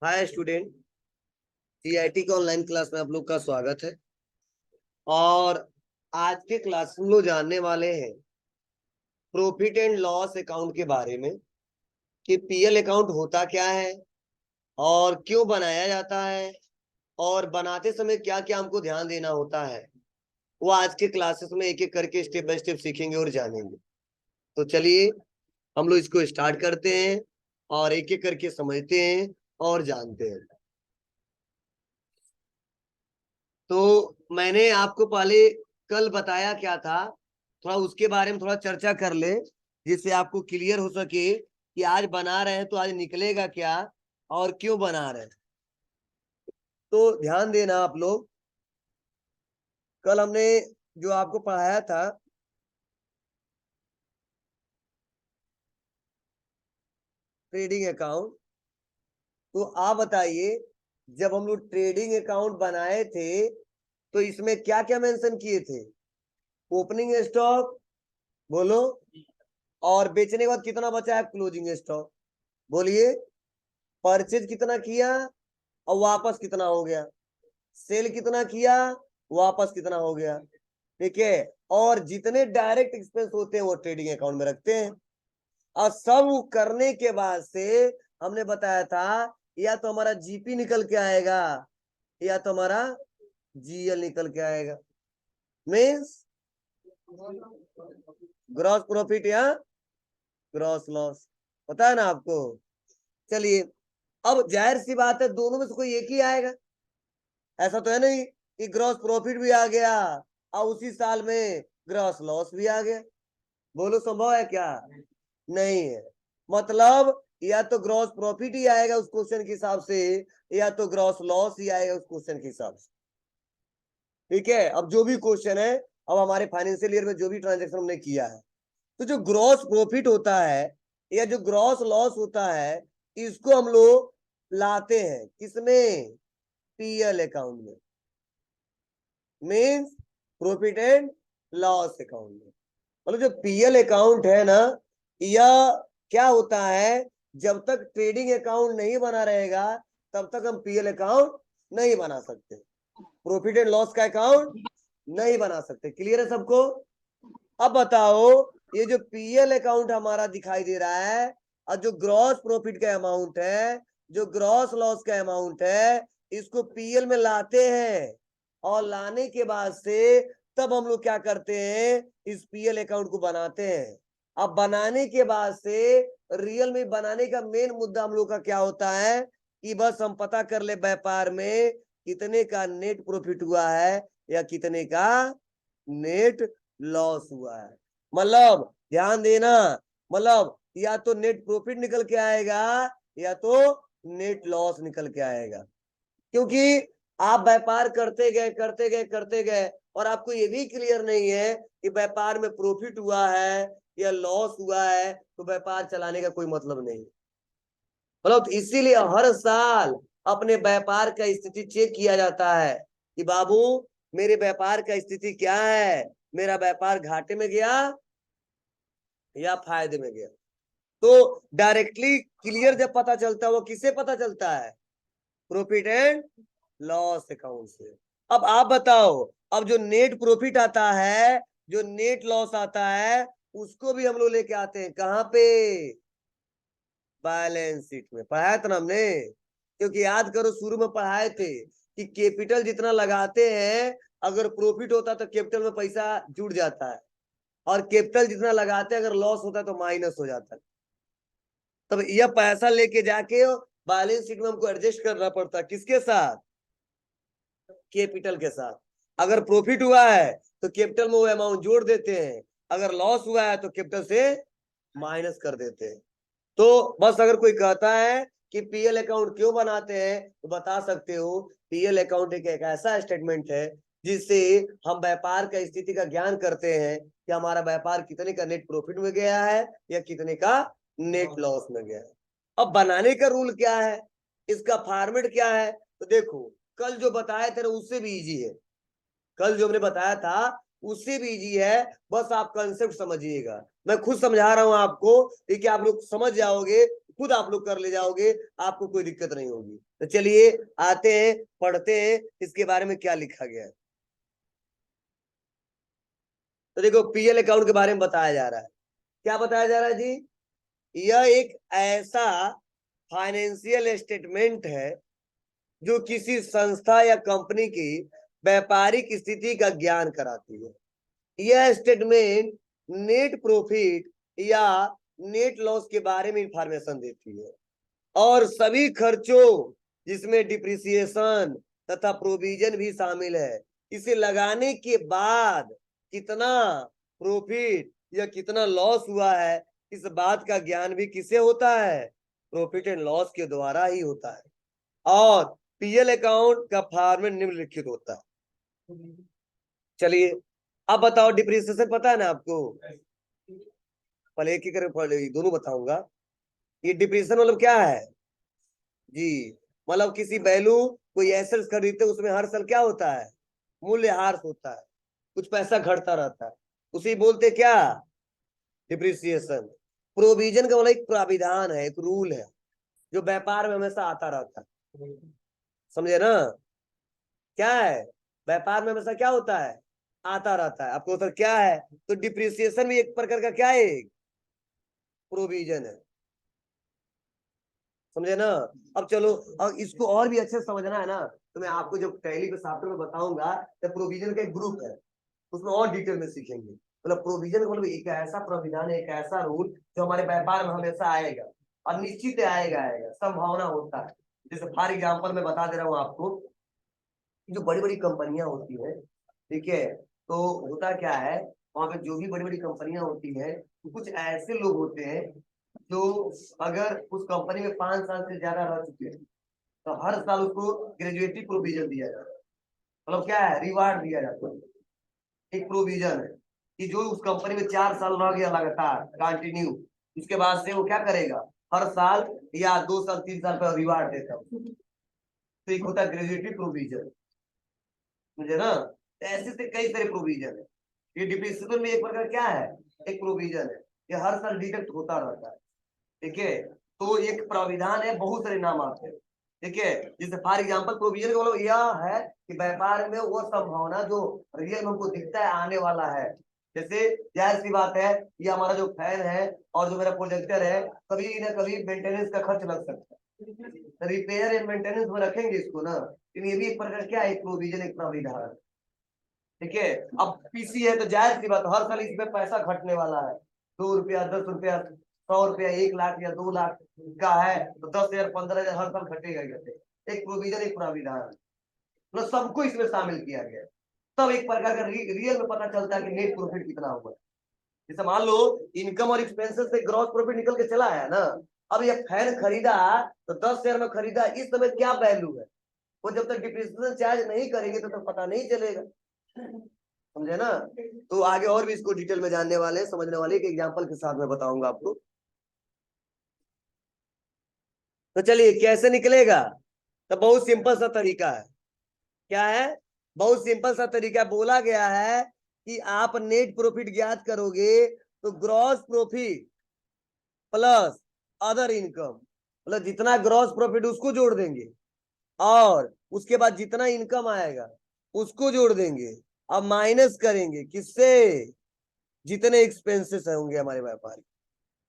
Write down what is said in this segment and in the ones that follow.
Hi student, CIT के online class में आप लोग का स्वागत है। और आज के क्लास में हम लोग जानने वाले हैं प्रॉफिट एंड लॉस अकाउंट के बारे में कि पीएल अकाउंट होता क्या है और क्यों बनाया जाता है और बनाते समय क्या क्या हमको ध्यान देना होता है। वो आज के क्लासेस में एक एक करके स्टेप बाय स्टेप सीखेंगे और जानेंगे। तो चलिए हम लोग इसको स्टार्ट करते हैं और एक एक करके समझते हैं और जानते हैं। तो मैंने आपको पहले कल बताया क्या था, थोड़ा उसके बारे में थोड़ा चर्चा कर ले जिससे आपको क्लियर हो सके कि आज बना रहे हैं तो आज निकलेगा क्या और क्यों बना रहे हैं। तो ध्यान देना आप लोग, कल हमने जो आपको पढ़ाया था ट्रेडिंग अकाउंट, तो आप बताइए जब हम लोग ट्रेडिंग अकाउंट बनाए थे तो इसमें क्या क्या मेंशन किए थे। ओपनिंग स्टॉक बोलो, और बेचने के बाद कितना बचा है क्लोजिंग स्टॉक बोलिए। परचेज कितना किया और वापस कितना हो गया, सेल कितना किया वापस कितना हो गया, ठीक है। और जितने डायरेक्ट एक्सपेंस होते हैं वो ट्रेडिंग अकाउंट में रखते हैं। और सब करने के बाद से हमने बताया था या तो हमारा जीपी निकल के आएगा या तो हमारा जीएल निकल के आएगा, मीन्स ग्रॉस प्रॉफिट या ग्रॉस लॉस, पता है ना आपको। चलिए, अब जाहिर सी बात है दोनों में से कोई एक ही आएगा। ऐसा तो है नहीं कि ग्रॉस प्रॉफिट भी आ गया और उसी साल में ग्रॉस लॉस भी आ गया। बोलो संभव है क्या? नहीं है। मतलब या तो ग्रॉस प्रॉफिट ही आएगा उस क्वेश्चन के हिसाब से या तो ग्रॉस लॉस ही आएगा उस क्वेश्चन के हिसाब से, ठीक है। अब जो भी क्वेश्चन है, अब हमारे फाइनेंशियल ईयर में जो भी ट्रांजेक्शन हमने किया है, तो जो ग्रॉस प्रॉफिट होता है या जो ग्रॉस लॉस होता है इसको हम लोग लाते हैं किसमें, पीएल अकाउंट में, means profit and loss account में। मतलब जो पीएल अकाउंट है ना, यह क्या होता है, जब तक ट्रेडिंग अकाउंट नहीं बना रहेगा तब तक हम पीएल अकाउंट नहीं बना सकते, प्रॉफिट एंड लॉस का अकाउंट नहीं बना सकते। क्लियर है सबको? अब बताओ, ये जो पीएल अकाउंट हमारा दिखाई दे रहा है और जो ग्रॉस प्रॉफिट का अमाउंट है, जो ग्रॉस लॉस का अमाउंट है, इसको पीएल में लाते हैं और लाने के बाद से तब हम लोग क्या करते हैं, इस पीएल अकाउंट को बनाते हैं। अब बनाने के बाद से रियल में बनाने का मेन मुद्दा हम लोग का क्या होता है कि बस हम पता कर ले व्यापार में कितने का नेट प्रॉफिट हुआ है या कितने का नेट लॉस हुआ है। मतलब ध्यान देना, मतलब या तो नेट प्रॉफिट निकल के आएगा या तो नेट लॉस निकल के आएगा। क्योंकि आप व्यापार करते गए और आपको ये भी क्लियर नहीं है कि व्यापार में प्रॉफिट हुआ है या लॉस हुआ है, तो व्यापार चलाने का कोई मतलब नहीं। मतलब तो इसीलिए हर साल अपने व्यापार का स्थिति चेक किया जाता है कि बाबू मेरे व्यापार का स्थिति क्या है, मेरा व्यापार घाटे में गया या फायदे में गया। तो डायरेक्टली क्लियर जब पता चलता है वो किससे पता चलता है, प्रॉफिट एंड लॉस अकाउंट से। अब आप बताओ, अब जो नेट प्रॉफिट आता है, जो नेट लॉस आता है, उसको भी हम लोग लेके आते हैं कहाँ पे, बैलेंस शीट में। पढ़ाया था ना हमने, क्योंकि याद करो शुरू में पढ़ाए थे कि कैपिटल जितना लगाते हैं अगर प्रॉफिट होता तो कैपिटल में पैसा जुड़ जाता है, और कैपिटल जितना लगाते हैं अगर लॉस होता है तो माइनस हो जाता है। तब यह पैसा लेके जाके बैलेंस शीट में हमको एडजस्ट करना पड़ता है, किसके साथ, कैपिटल के साथ। अगर प्रॉफिट हुआ है तो कैपिटल में वो अमाउंट जोड़ देते हैं, अगर लॉस हुआ है तो कैपिटल से माइनस कर देते हैं। तो बस अगर कोई कहता है कि पीएल अकाउंट क्यों बनाते हैं तो बता सकते हो, पीएल अकाउंट एक ऐसा स्टेटमेंट है जिससे हम व्यापार का स्थिति का ज्ञान करते हैं कि हमारा व्यापार कितने का नेट प्रॉफिट में गया है या कितने का नेट लॉस में गया है। अब बनाने का रूल क्या है, इसका फॉर्मेट क्या है, तो देखो कल जो बताया था उससे भी इजी है, कल जो हमने बताया था उससे भी इजी है, बस आप कंसेप्ट समझिएगा। मैं खुद समझा रहा हूं आपको, कि आप लोग समझ जाओगे, खुद आप लोग कर ले जाओगे, आपको कोई दिक्कत नहीं होगी। तो चलिए आते हैं, पढ़ते हैं इसके बारे में क्या लिखा गया है। तो देखो पीएल अकाउंट के बारे में बताया जा रहा है। क्या बताया जा रहा है जी? यह एक ऐसा फाइनेंशियल स्टेटमेंट है जो किसी संस्था या कंपनी की व्यापारिक स्थिति का ज्ञान कराती है। यह स्टेटमेंट नेट प्रॉफिट या नेट लॉस के बारे में इंफॉर्मेशन देती है और सभी खर्चों जिसमें डिप्रिसिएशन तथा प्रोविजन भी शामिल है, इसे लगाने के बाद कितना प्रॉफिट या कितना लॉस हुआ है, इस बात का ज्ञान भी किसे होता है? प्रॉफिट एंड लॉस के द्वारा ही होता है। और पीएल अकाउंट का फॉर्मेट निम्नलिखित होता है। चलिए अब बताओ, डिप्रिसिएशन पता है ना आपको? पहले एक ही करके पढ़ लो, दोनों बताऊंगा। ये डिप्रिसिएशन मतलब क्या है जी? मतलब किसी वैल्यू कोई एसेट्स खरीदते उसमें हर साल क्या होता है? मूल्यह्रास होता है, कुछ पैसा घटता रहता है, उसी बोलते क्या? डिप्रिसिएशन। प्रोविजन का मतलब एक प्राविधान है, एक रूल है जो व्यापार में हमेशा आता रहता है। समझे ना? क्या है? व्यापार में हमेशा क्या होता है? आता रहता है। आपको सर क्या है? तो डिप्रिसिएशन भी एक प्रकार का क्या है? प्रोविजन है। समझे ना? अब चलो, अब इसको और भी अच्छे से समझना है ना, तो मैं आपको जब टैली के सॉफ्टवेयर में बताऊंगा तो प्रोविजन का एक ग्रुप है, उसमें और डिटेल में सीखेंगे। मतलब प्रोविजन मतलब एक ऐसा प्राविधान है, एक ऐसा रूल जो हमारे व्यापार में हमेशा आएगा और निश्चित आएगा, संभावना होता है। जैसे फॉर एग्जाम्पल मैं बता दे रहा हूँ आपको, जो बड़ी बड़ी कंपनियां होती है, ठीक है, तो होता क्या है, वहां पे जो भी बड़ी बड़ी कंपनियां होती है, तो कुछ ऐसे लोग होते हैं जो अगर उस कंपनी में 5 साल से ज्यादा रह चुके हैं, तो हर साल उसको ग्रेजुएटी प्रोविजन दिया जाता है। मतलब क्या है? रिवार्ड दिया जाता है। एक प्रोविजन है कि जो उस कंपनी में 4 साल रह गया लगातार कंटिन्यू, उसके बाद से वो क्या करेगा? हर साल या 2 साल 3 साल पर रिवार्ड देता है। तो एक होता है ग्रेजुएटी प्रोविजन, मुझे ना, तो ऐसे से कई सारे प्रोविजन है। ये डिप्रिसिएशन में एक प्रकार क्या है? एक प्रोविजन है, ये हर साल डिडक्ट होता रहता है। ठीक है, तो एक प्राविधान है, बहुत सारे नाम आते हैं। ठीक है, जैसे फॉर एग्जांपल प्रोविजन का मतलब यह है कि व्यापार में वो संभावना जो रियल हमको दिखता है आने वाला है। जैसे जाहिर सी बात है, ये हमारा जो फैन है और जो मेरा प्रोजेक्टर है, कभी ना कभी मेंटेनेंस का खर्च लग सकता है, रिपेयर एंड मेंटेनेंस में रखेंगे इसको ना। लेकिन ये भी एक प्रकार क्या है? एक प्रोविजन, एक प्राविधान। ठीक है, अब पीसी है तो जाहिर सी बात, हर साल इसमें पैसा घटने वाला है। 2 रुपया, 10 रुपया, 100 रुपया, 1 लाख या 2 लाख का है तो 10,000, 15,000 हर साल घटेगा घटे। एक प्रोविजन, एक प्राविधान, मतलब सबको इसमें शामिल किया गया। तब एक प्रकार का रियल में पता चलता है कि नेट प्रॉफिट कितना हुआ। जैसे मान लो इनकम और एक्सपेंसेस से ग्रॉस प्रॉफिट निकल के चला है ना। अब ये फैन खरीदा तो 10,000 में खरीदा, इस समय क्या वैल्यू है? वो जब तक डिप्रिसिएशन चार्ज नहीं करेंगे तो पता नहीं चलेगा। समझे ना? तो आगे और भी इसको डिटेल में जानने वाले, समझने वाले, एक एग्जांपल के साथ में बताऊंगा आपको। तो चलिए कैसे निकलेगा? तो बहुत सिंपल सा तरीका है। क्या है? बहुत सिंपल सा तरीका बोला गया है कि आप नेट प्रॉफिट ज्ञात करोगे तो gross profit plus other income, मतलब जितना ग्रॉस प्रॉफिट उसको जोड़ देंगे और उसके बाद जितना इनकम आएगा उसको जोड़ देंगे। अब माइनस करेंगे किससे? जितने एक्सपेंसेस होंगे हमारे व्यापारी,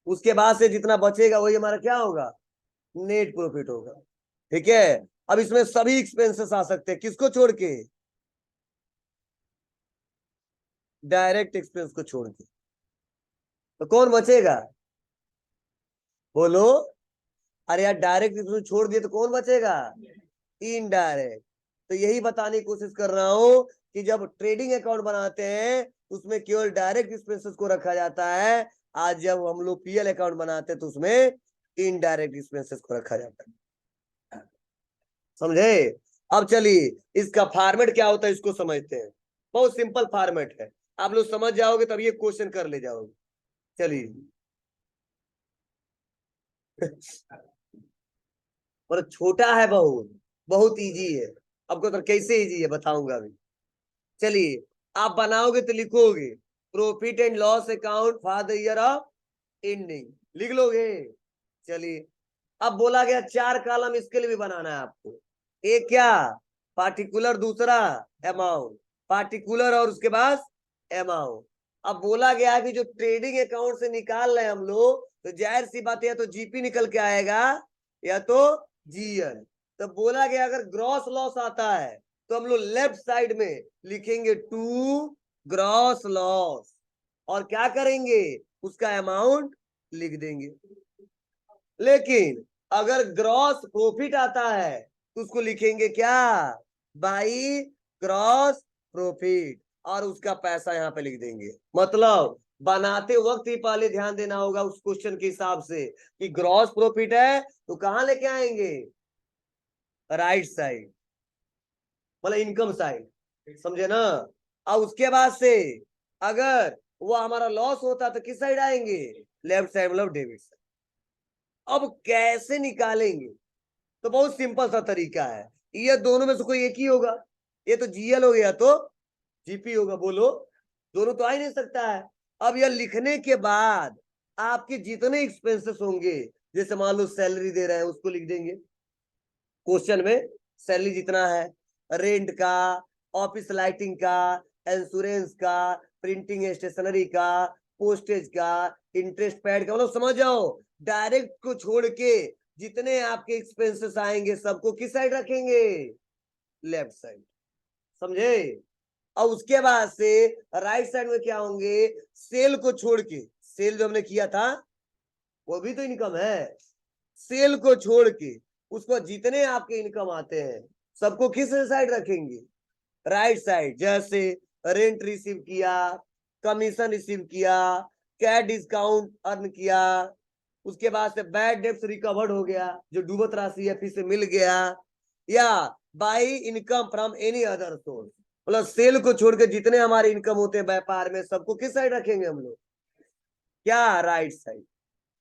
उसके बाद से जितना बचेगा वही हमारा क्या होगा? नेट प्रॉफिट होगा। ठीक है, अब इसमें सभी एक्सपेंसेस आ सकते हैं, किसको छोड़ के? डायरेक्ट एक्सपेंस को छोड़ के। तो कौन बचेगा? बोलो। अरे यार, डायरेक्ट एक्सपेंस छोड़ दिए तो कौन बचेगा? इनडायरेक्ट। तो यही बताने की कोशिश कर रहा हूं कि जब ट्रेडिंग अकाउंट बनाते हैं उसमें केवल डायरेक्ट एक्सपेंसेस को रखा जाता है। आज जब हम लोग पीएल अकाउंट बनाते हैं तो उसमें इनडायरेक्ट एक्सपेंसेस को रखा जाता है। समझे? अब चलिए इसका फॉर्मेट क्या होता है इसको समझते हैं। बहुत सिंपल फॉर्मेट है, आप लोग समझ जाओगे तब ये क्वेश्चन कर ले जाओगे। चलिए पर छोटा है, बहुत बहुत इजी है। आपको तो कैसे इजी है बताऊंगा अभी। चलिए आप बनाओगे तो लिखोगे, profit and loss account for the year of ending, लिख लोगे। चलिए, अब बोला गया 4 कॉलम इसके लिए भी बनाना है आपको। एक क्या, पार्टिकुलर, दूसरा अमाउंट, पार्टिकुलर और उसके बाद अमाउंट। अब बोला गया कि जो ट्रेडिंग अकाउंट से निकाल रहे हैं हम लोग, तो जाहिर सी बात है या तो जीपी निकल के आएगा या तो जीएल। तो बोला गया अगर ग्रॉस लॉस आता है तो हम लोग लेफ्ट साइड में लिखेंगे टू ग्रॉस लॉस, और क्या करेंगे, उसका अमाउंट लिख देंगे। लेकिन अगर ग्रॉस प्रॉफिट आता है तो उसको लिखेंगे क्या, बाई ग्रॉस प्रॉफिट, और उसका पैसा यहाँ पे लिख देंगे। मतलब बनाते वक्त ही पहले ध्यान देना होगा उस क्वेश्चन के हिसाब से कि ग्रॉस प्रॉफिट है तो कहां लेके आएंगे, राइट साइड, मतलब इनकम साइड, समझे ना। और उसके बाद से अगर वो हमारा लॉस होता तो किस साइड आएंगे, लेफ्ट साइड, मतलब डेबिट साइड। अब कैसे निकालेंगे, तो बहुत सिंपल सा तरीका है, ये दोनों में से कोई एक ही होगा। ये तो जीएल हो गया तो जीपी होगा, बोलो, दोनों तो आ ही नहीं सकता है। अब यह लिखने के बाद आपके जितने एक्सपेंसेस होंगे, जैसे मान लो सैलरी दे रहे हैं उसको लिख देंगे क्वेश्चन में, सैलरी जितना है, रेंट का, ऑफिस लाइटिंग का, इंश्योरेंस का, प्रिंटिंग स्टेशनरी का, पोस्टेज का, इंटरेस्ट पेड का, मतलब समझ जाओ डायरेक्ट को छोड़ के जितने आपके एक्सपेंसेस आएंगे सबको किस साइड रखेंगे, लेफ्ट साइड, समझे। और उसके बाद से राइट साइड में क्या होंगे, सेल को छोड़ के, सेल जो हमने किया था वो भी तो इनकम है, सेल को छोड़ के उसको जितने आपके इनकम आते हैं सबको किस साइड रखेंगे, राइट साइड। जैसे रेंट रिसीव किया, कमीशन रिसीव किया, कैश डिस्काउंट अर्न किया, उसके बाद से बैड डेब्ट रिकवर्ड हो गया, जो डूबत राशि है फिर से मिल गया, या by income from any other source, मतलब सेल को छोड़ के जितने हमारे इनकम होते हैं व्यापार में सबको किस साइड रखेंगे हम लोग, क्या, राइट साइड।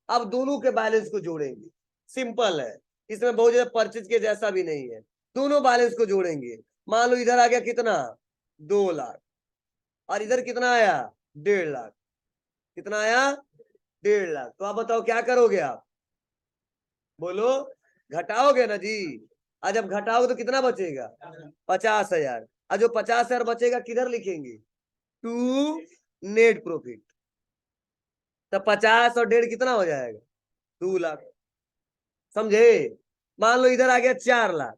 अब दोनों के बैलेंस को जोड़ेंगे, सिंपल है, इसमें बहुत ज्यादा परचेज के जैसा भी नहीं है। दोनों बैलेंस को जोड़ेंगे, मान लो इधर आ गया कितना, 2 लाख, और इधर कितना आया, 1.5 लाख, कितना आया, 1.5 लाख। तो आप बताओ क्या करोगे आप, बोलो, घटाओगे ना जी। आज जब घटाओगे तो कितना बचेगा, 50,000। और जो 50,000 बचेगा किधर लिखेंगे, टू नेट प्रॉफिट। तो 50 और 1.5 कितना हो जाएगा, 2 लाख, समझे। मान लो इधर आ गया 4 लाख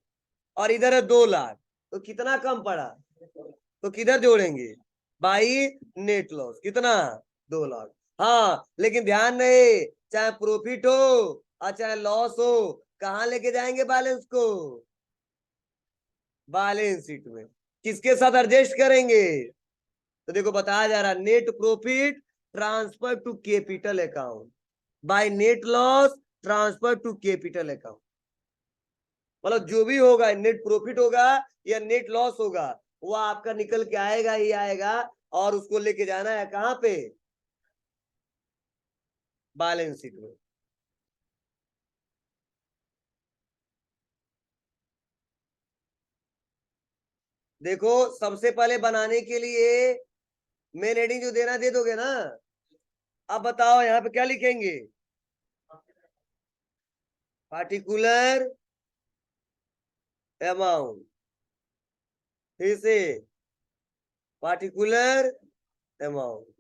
और इधर है 2 लाख, तो कितना कम पड़ा, तो किधर जोड़ेंगे, बाई नेट लॉस, कितना, 2 लाख। हाँ लेकिन ध्यान रहे, चाहे प्रॉफिट हो और चाहे लॉस हो, कहाँ लेके जाएंगे बैलेंस को, बैलेंस शीट में। किसके साथ एडजस्ट करेंगे, तो देखो बताया जा रहा, net profit transfer to capital account, by net loss transfer to capital account. मतलब जो भी होगा, नेट प्रॉफिट होगा या नेट लॉस होगा, वो आपका निकल के आएगा ही आएगा, और उसको लेके जाना है कहां पे, बैलेंस शीट में। देखो सबसे पहले बनाने के लिए मेन हेडिंग जो देना दे दोगे ना। अब बताओ यहाँ पे क्या लिखेंगे, पार्टिकुलर अमाउंट, फिर से पार्टिकुलर अमाउंट।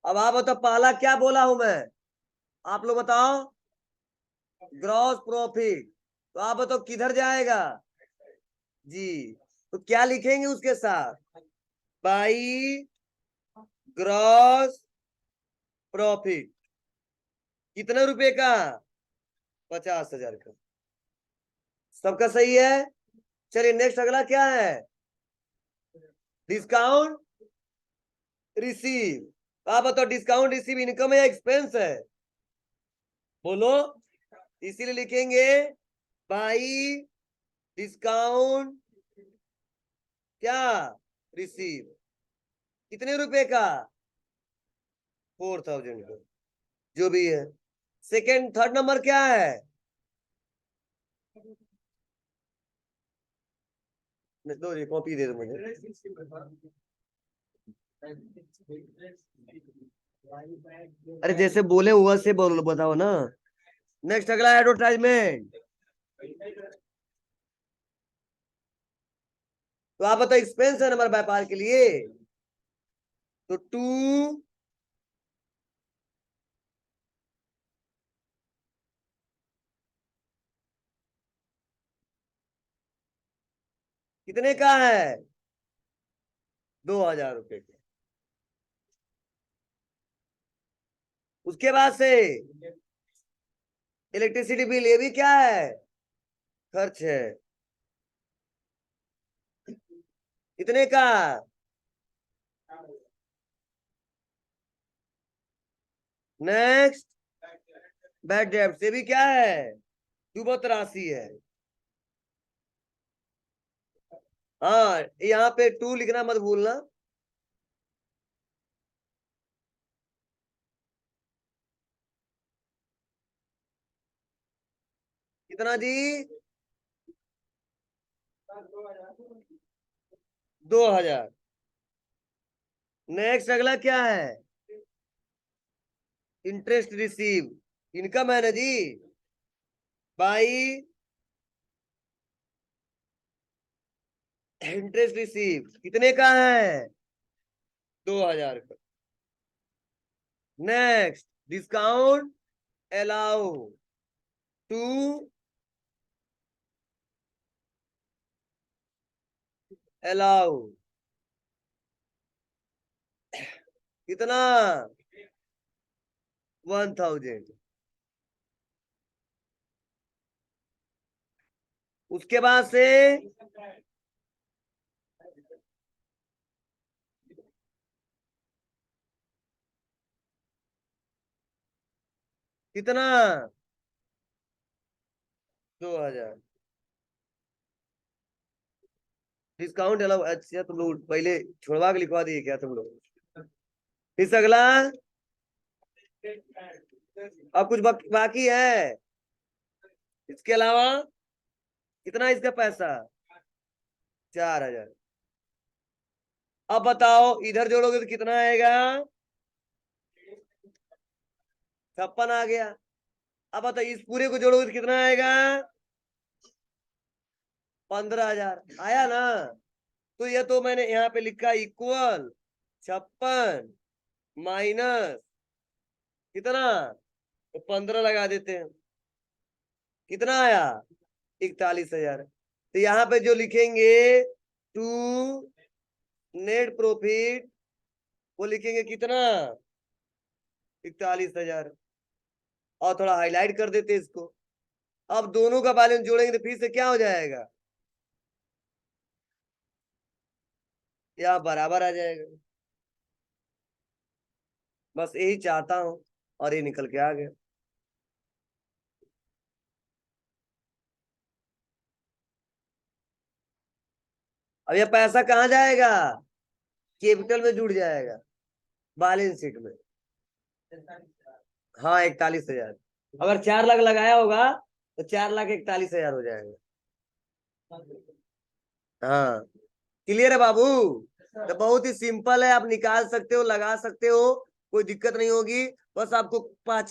अब आप बताओ पहला क्या बोला हूं मैं, आप लोग बताओ, ग्रॉस प्रॉफिट। तो आप बताओ किधर जाएगा जी, तो क्या लिखेंगे उसके साथ, बाई ग्रॉस प्रॉफिट, कितने रुपए का, 50,000 का। सबका सही है। चलिए नेक्स्ट अगला क्या है, डिस्काउंट रिसीव। आप बताओ डिस्काउंट रिसीव इनकम है या एक्सपेंस है, बोलो। इसीलिए लिखेंगे बाई डिस्काउंट क्या, रिसीव, कितने रुपए का, 4,000 का, जो भी है। सेकेंड, थर्ड नंबर क्या है, दो जी कॉपी दे दो मुझे। अरे जैसे बोले हुआ से बोलो, बताओ ना। नेक्स्ट अगला एडवर्टाइजमेंट। तो आप बताओ एक्सपेंस है हमारे व्यापार के लिए, तो टू कितने का है, 2,000 रुपए का। उसके बाद से इलेक्ट्रिसिटी बिल, ये भी क्या है, खर्च है। कितने का, नेक्स्ट बैड डेब्ट, से भी क्या है, दुबत राशि है। हाँ यहाँ पे टू लिखना मत भूलना। कितना जी, 2,000। नेक्स्ट अगला क्या है, इंटरेस्ट रिसीव, इनकम है ना जी, बाई इंटरेस्ट रिसीव, कितने का है, 2,000 का। Next discount allow to allow, कितना, 1,000। उसके बाद से कितना, 2,000। डिस्काउंट अलाउ, अच्छा तुम लोग पहले छोड़वा के लिखवा दिए क्या तुम लोग। फिर अगला, अब कुछ बाकी है, इसके अलावा कितना इसका पैसा, 4,000। अब बताओ इधर जोड़ोगे तो कितना आएगा, 56 आ गया। अब बताओ इस पूरे को जोड़ोगे तो कितना आएगा, 15,000 आया ना। तो ये तो मैंने यहाँ पे लिखा इक्वल 56 माइनस कितना, तो 15 लगा देते हैं, कितना आया, 41,000। तो यहाँ पे जो लिखेंगे टू नेट प्रॉफिट, वो लिखेंगे कितना, 41,000। और थोड़ा हाईलाइट कर देते इसको। अब दोनों का बैलेंस जोड़ेंगे तो फिर से क्या हो जाएगा, या बराबर आ जाएगा। बस यही चाहता हूं, और ये निकल के आ गया। अब ये पैसा कहाँ जाएगा, कैपिटल में जुड़ जाएगा, बैलेंस शीट में। हाँ 41,000। अगर 4 लाख लगाया होगा तो 4,41,000 हो जाएगा। हाँ क्लियर है बाबू। तो बहुत ही सिंपल है, आप निकाल सकते हो, लगा सकते हो, कोई दिक्कत नहीं होगी। बस आपको पहचान